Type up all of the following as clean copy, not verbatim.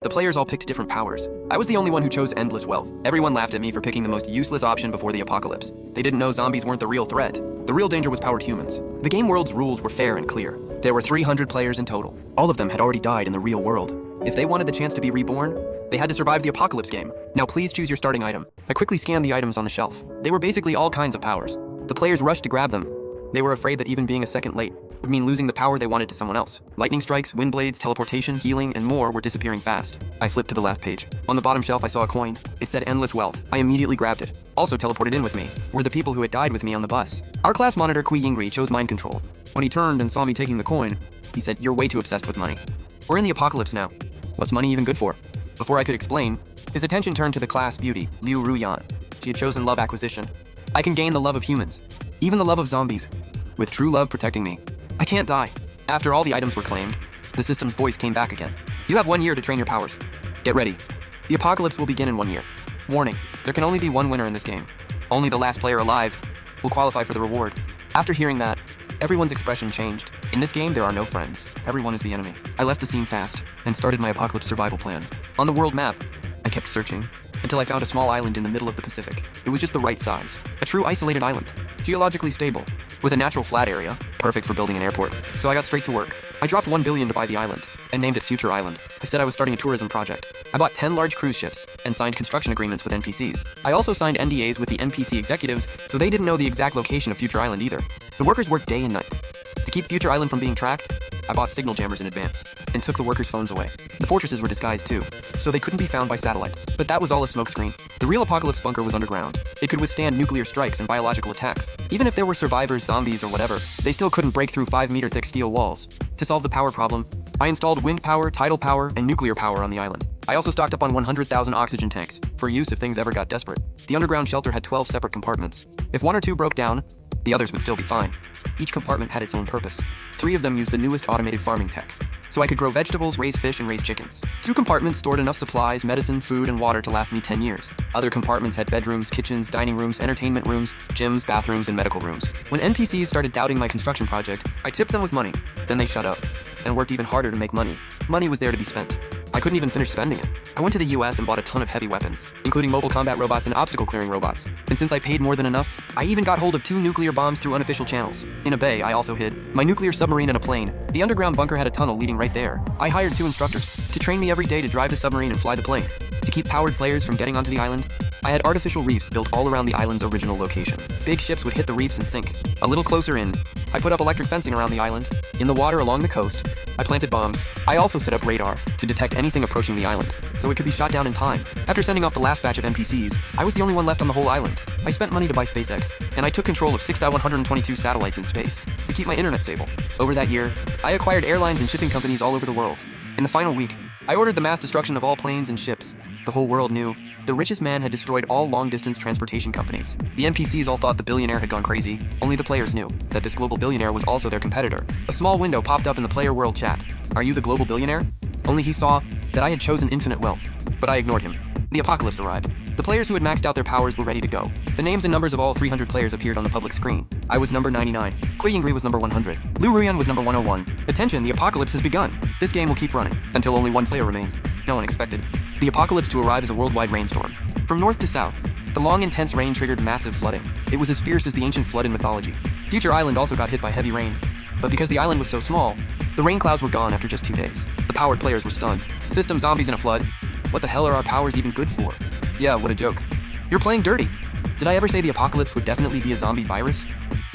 The players all picked different powers. I was the only one who chose endless wealth. Everyone laughed at me for picking the most useless option before the apocalypse. They didn't know zombies weren't the real threat. The real danger was powered humans. The game world's rules were fair and clear. There were 300 players in total. All of them had already died in the real world. If they wanted the chance to be reborn, they had to survive the apocalypse game. Now please choose your starting item. I quickly scanned the items on the shelf. They were basically all kinds of powers. The players rushed to grab them. They were afraid that even being a second late would mean losing the power they wanted to someone else. Lightning strikes, wind blades, teleportation, healing, and more were disappearing fast. I flipped to the last page. On the bottom shelf I saw a coin. It said endless wealth. I immediately grabbed it. Also teleported in with me were the people who had died with me on the bus. Our class monitor Kui Yingri chose mind control. When he turned and saw me taking the coin, he said, "You're way too obsessed with money. We're in the apocalypse now. What's money even good for?" Before I could explain, his attention turned to the class beauty, Liu Ruyan. She had chosen love acquisition. I can gain the love of humans, even the love of zombies, with true love protecting me. I can't die. After all the items were claimed, the system's voice came back again. You have 1 year to train your powers. Get ready. The apocalypse will begin in 1 year. Warning, there can only be one winner in this game. Only the last player alive will qualify for the reward. After hearing that, everyone's expression changed. In this game, there are no friends. Everyone is the enemy. I left the scene fast and started my apocalypse survival plan. On the world map, I kept searching until I found a small island in the middle of the Pacific. It was just the right size. A true isolated island. Geologically stable, with a natural flat area, perfect for building an airport. So I got straight to work. I dropped 1 billion to buy the island, and named it Future Island. I said I was starting a tourism project. I bought 10 large cruise ships, and signed construction agreements with NPCs. I also signed NDAs with the NPC executives, so they didn't know the exact location of Future Island either. The workers worked day and night. To keep Future Island from being tracked, I bought signal jammers in advance, and took the workers' phones away. The fortresses were disguised too, so they couldn't be found by satellite. But that was all a smokescreen. The real apocalypse bunker was underground. It could withstand nuclear strikes and biological attacks. Even if there were survivors, zombies, or whatever, they still couldn't break through 5-meter-thick steel walls. To solve the power problem, I installed wind power, tidal power, and nuclear power on the island. I also stocked up on 100,000 oxygen tanks, for use if things ever got desperate. The underground shelter had 12 separate compartments. If 1 or 2 broke down, the others would still be fine. Each compartment had its own purpose. 3 of them used the newest automated farming tech, so I could grow vegetables, raise fish, and raise chickens. 2 compartments stored enough supplies, medicine, food, and water to last me 10 years. Other compartments had bedrooms, kitchens, dining rooms, entertainment rooms, gyms, bathrooms, and medical rooms. When NPCs started doubting my construction project, I tipped them with money. Then they shut up, and worked even harder to make money. Money was there to be spent. I couldn't even finish spending it. I went to the US and bought a ton of heavy weapons, including mobile combat robots and obstacle clearing robots. And since I paid more than enough, I even got hold of 2 nuclear bombs through unofficial channels. In a bay, I also hid my nuclear submarine and a plane. The underground bunker had a tunnel leading right there. I hired 2 instructors to train me every day to drive the submarine and fly the plane. To keep powered players from getting onto the island, I had artificial reefs built all around the island's original location. Big ships would hit the reefs and sink. A little closer in, I put up electric fencing around the island. In the water along the coast, I planted bombs. I also set up radar to detect anything approaching the island, so it could be shot down in time. After sending off the last batch of NPCs, I was the only one left on the whole island. I spent money to buy SpaceX, and I took control of 6,122 satellites in space to keep my internet stable. Over that year, I acquired airlines and shipping companies all over the world. In the final week, I ordered the mass destruction of all planes and ships. The whole world knew the richest man had destroyed all long-distance transportation companies. The NPCs all thought the billionaire had gone crazy. Only the players knew that this global billionaire was also their competitor. A small window popped up in the player world chat. "Are you the global billionaire?" Only he saw that I had chosen infinite wealth, but I ignored him. The apocalypse arrived. The players who had maxed out their powers were ready to go. The names and numbers of all 300 players appeared on the public screen. I was number 99. Kui Yingri was number 100. Liu Ruyan was number 101. Attention, the apocalypse has begun. This game will keep running until only 1 player remains. No one expected the apocalypse to arrive as a worldwide rainstorm. From north to south, the long intense rain triggered massive flooding. It was as fierce as the ancient flood in mythology. Future Island also got hit by heavy rain, but because the island was so small, the rain clouds were gone after just 2 days. The powered players were stunned. System zombies in a flood? What the hell are our powers even good for? Yeah, what a joke. You're playing dirty. Did I ever say the apocalypse would definitely be a zombie virus?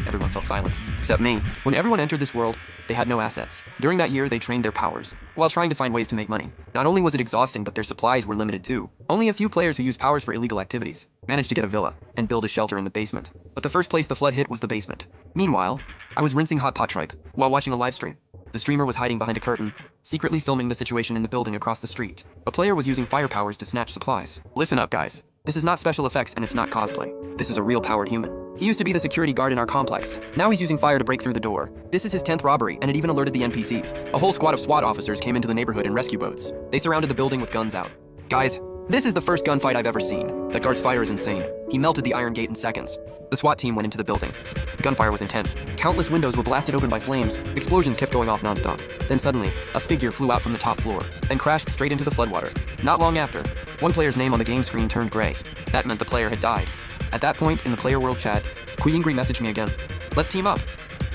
Everyone fell silent, except me. When everyone entered this world, they had no assets. During that year, they trained their powers, while trying to find ways to make money. Not only was it exhausting, but their supplies were limited too. Only a few players who used powers for illegal activities managed to get a villa and build a shelter in the basement. But the first place the flood hit was the basement. Meanwhile, I was rinsing hot pot tripe while watching a live stream. The streamer was hiding behind a curtain, secretly filming the situation in the building across the street. A player was using fire powers to snatch supplies. Listen up, guys. This is not special effects and it's not cosplay. This is a real powered human. He used to be the security guard in our complex. Now he's using fire to break through the door. This is his 10th robbery, and it even alerted the NPCs. A whole squad of SWAT officers came into the neighborhood in rescue boats. They surrounded the building with guns out. Guys, This is the first gunfight I've ever seen. That guard's fire is insane. He melted the iron gate in seconds. The SWAT team went into the building. The gunfire was intense. Countless windows were blasted open by flames. Explosions kept going off nonstop. Then suddenly, a figure flew out from the top floor and crashed straight into the floodwater. Not long after, one player's name on the game screen turned gray. That meant the player had died. At that point in the player world chat, Queengry messaged me again. Let's team up.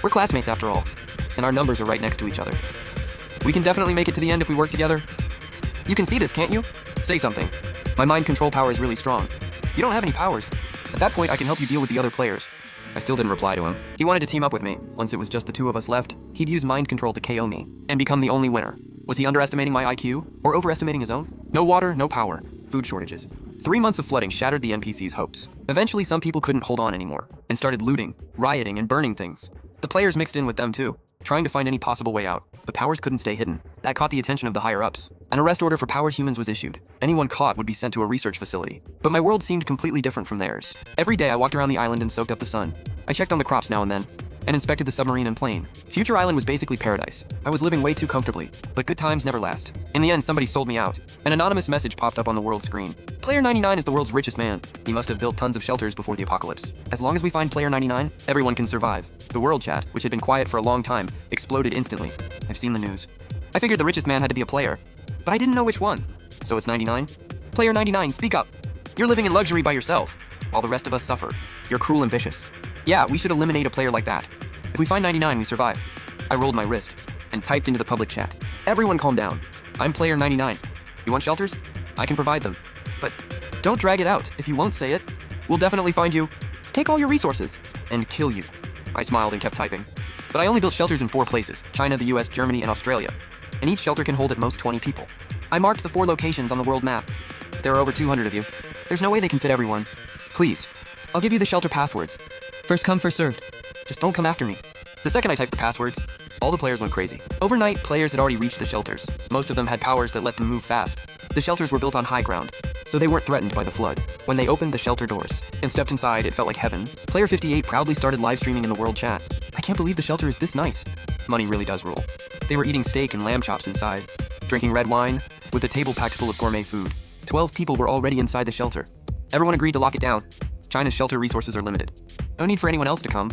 We're classmates after all, and our numbers are right next to each other. We can definitely make it to the end if we work together. You can see this, can't you? Say something. My mind control power is really strong. You don't have any powers. At that point, I can help you deal with the other players. I still didn't reply to him. He wanted to team up with me. Once it was just the two of us left, he'd use mind control to KO me and become the only winner. Was he underestimating my IQ or overestimating his own? No water, no power. Food shortages. 3 months of flooding shattered the NPC's hopes. Eventually, some people couldn't hold on anymore and started looting, rioting, and burning things. The players mixed in with them too, trying to find any possible way out. But powers couldn't stay hidden. That caught the attention of the higher-ups. An arrest order for powered humans was issued. Anyone caught would be sent to a research facility. But my world seemed completely different from theirs. Every day I walked around the island and soaked up the sun. I checked on the crops now and then, and inspected the submarine and plane. Future Island was basically paradise. I was living way too comfortably, but good times never last. In the end, somebody sold me out. An anonymous message popped up on the world screen. Player 99 is the world's richest man. He must have built tons of shelters before the apocalypse. As long as we find Player 99, everyone can survive. The world chat, which had been quiet for a long time, exploded instantly. I've seen the news. I figured the richest man had to be a player, but I didn't know which one. So it's 99? Player 99, speak up. You're living in luxury by yourself, while the rest of us suffer. You're cruel and vicious. Yeah, we should eliminate a player like that. If we find 99, we survive. I rolled my wrist and typed into the public chat. Everyone calm down. I'm Player 99. You want shelters? I can provide them. But don't drag it out. If you won't say it, we'll definitely find you, take all your resources, and kill you. I smiled and kept typing. But I only built shelters in 4 places: China, the US, Germany, and Australia. And each shelter can hold at most 20 people. I marked the 4 locations on the world map. There are over 200 of you. There's no way they can fit everyone. Please, I'll give you the shelter passwords. First come, first served. Just don't come after me. The second I typed the passwords, all the players went crazy. Overnight, players had already reached the shelters. Most of them had powers that let them move fast. The shelters were built on high ground, so they weren't threatened by the flood. When they opened the shelter doors and stepped inside, it felt like heaven. Player 58 proudly started live streaming in the world chat. I can't believe the shelter is this nice. Money really does rule. They were eating steak and lamb chops inside, drinking red wine, with a table packed full of gourmet food. 12 people were already inside the shelter. Everyone agreed to lock it down. China's shelter resources are limited. No need for anyone else to come.